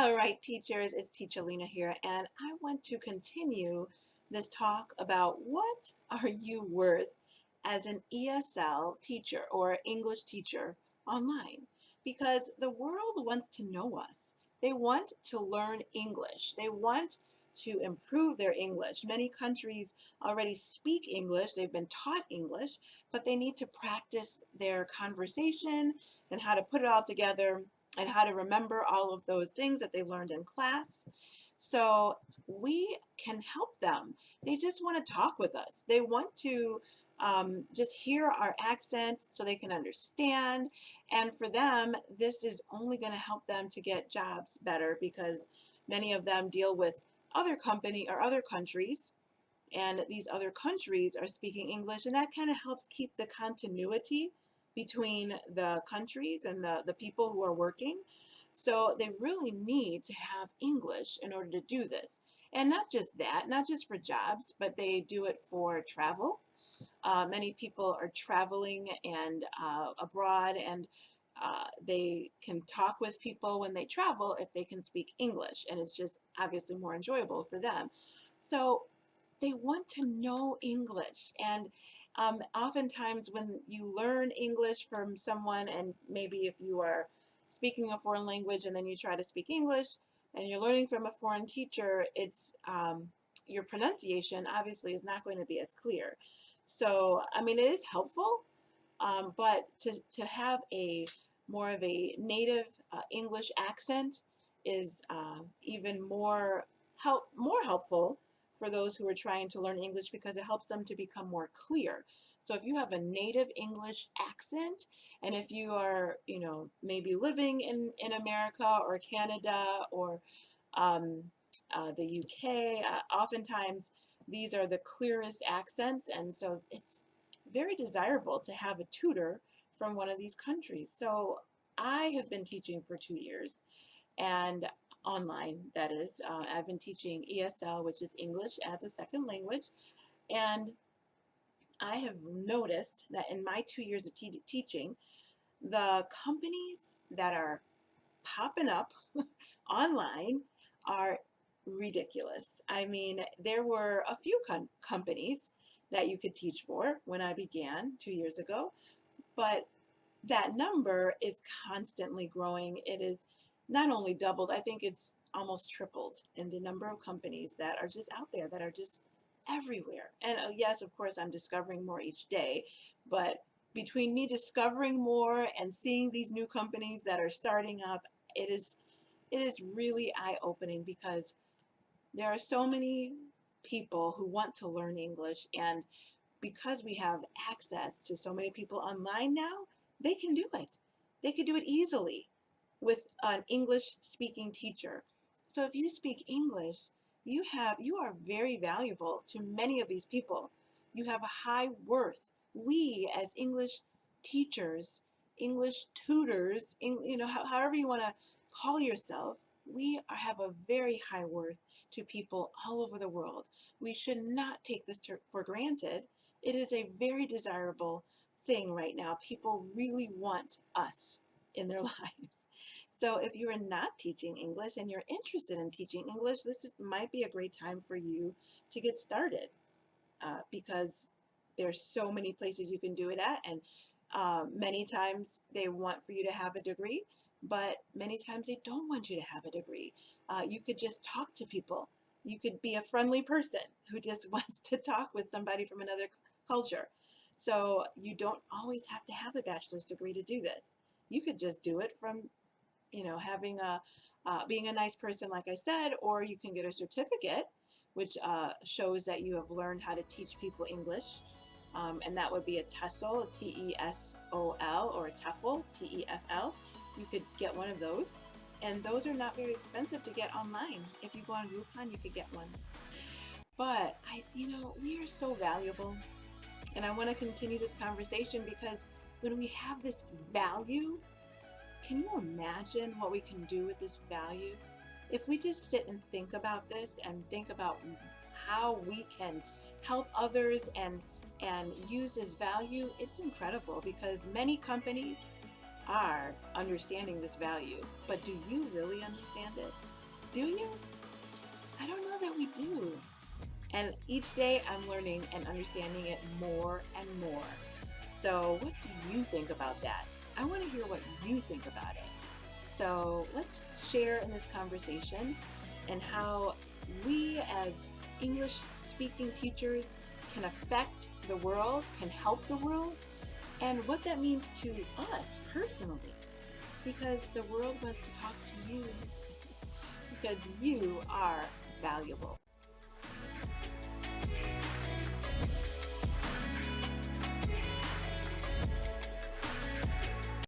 All right, teachers, it's Teacher Lena here, and I want to continue this talk about what are you worth as an ESL teacher or English teacher online? Because the world wants to know us. They want to learn English. They want to improve their English. Many countries already speak English. They've been taught English, but they need to practice their conversation and how to put it all together and how to remember all of those things that they learned in class. So we can help them. They just want to talk with us. They want to just hear our accent so they can understand. And for them, this is only going to help them to get jobs better because many of them deal with other company or other countries, and these other countries are speaking English, and that kind of helps keep the continuity between the countries and the people who are working. So they really need to have English in order to do this. And not just that, not just for jobs, but they do it for travel. Many people are traveling and abroad, and they can talk with people when they travel if they can speak English, and it's just obviously more enjoyable for them. So they want to know English, and oftentimes when you learn English from someone, and maybe if you are speaking a foreign language and then you try to speak English and you're learning from a foreign teacher, it's your pronunciation obviously is not going to be as clear. So I mean, it is helpful, but to have a more of a native English accent is even more helpful for those who are trying to learn English, because it helps them to become more clear. So if you have a native English accent, and if you are, maybe living in America or Canada or um, the UK, oftentimes these are the clearest accents, and so it's very desirable to have a tutor from one of these countries. So I have been teaching for 2 years, and online, that is. I've been teaching ESL, which is English as a Second Language, and I have noticed that in my 2 years of teaching, the companies that are popping up online are ridiculous. I mean, there were a few companies that you could teach for when I began 2 years ago, but that number is constantly growing. It is not only doubled, I think it's almost tripled in the number of companies that are just out there, that are just everywhere. And yes, of course, I'm discovering more each day, but between me discovering more and seeing these new companies that are starting up, it is really eye-opening, because there are so many people who want to learn English, and because we have access to so many people online now, they can do it. They could do it easily with an English speaking teacher. So if you speak English, you are very valuable to many of these people. You have a high worth. We as English teachers, English tutors, however you want to call yourself, have a very high worth to people all over the world. We should not take this for granted. It is a very desirable thing right now. People really want us in their lives. So if you are not teaching English and you're interested in teaching English, might be a great time for you to get started, because there's so many places you can do it at, and many times they want for you to have a degree, but many times they don't want you to have a degree. You could just talk to people. You could be a friendly person who just wants to talk with somebody from another culture. So you don't always have to have a bachelor's degree to do this. You could just do it from, having being a nice person, like I said, or you can get a certificate, which shows that you have learned how to teach people English. And that would be a TESOL, a TESOL, or a TEFL, TEFL. You could get one of those. And those are not very expensive to get online. If you go on Groupon, you could get one. But we are so valuable. And I want to continue this conversation, because when we have this value, can you imagine what we can do with this value? If we just sit and think about this and think about how we can help others and use this value, it's incredible, because many companies are understanding this value. But do you really understand it? Do you? I don't know that we do. And each day I'm learning and understanding it more and more. So, what do you think about that? I want to hear what you think about it. So, let's share in this conversation and how we, as English speaking teachers, can affect the world, can help the world, and what that means to us personally. Because the world wants to talk to you, because you are valuable.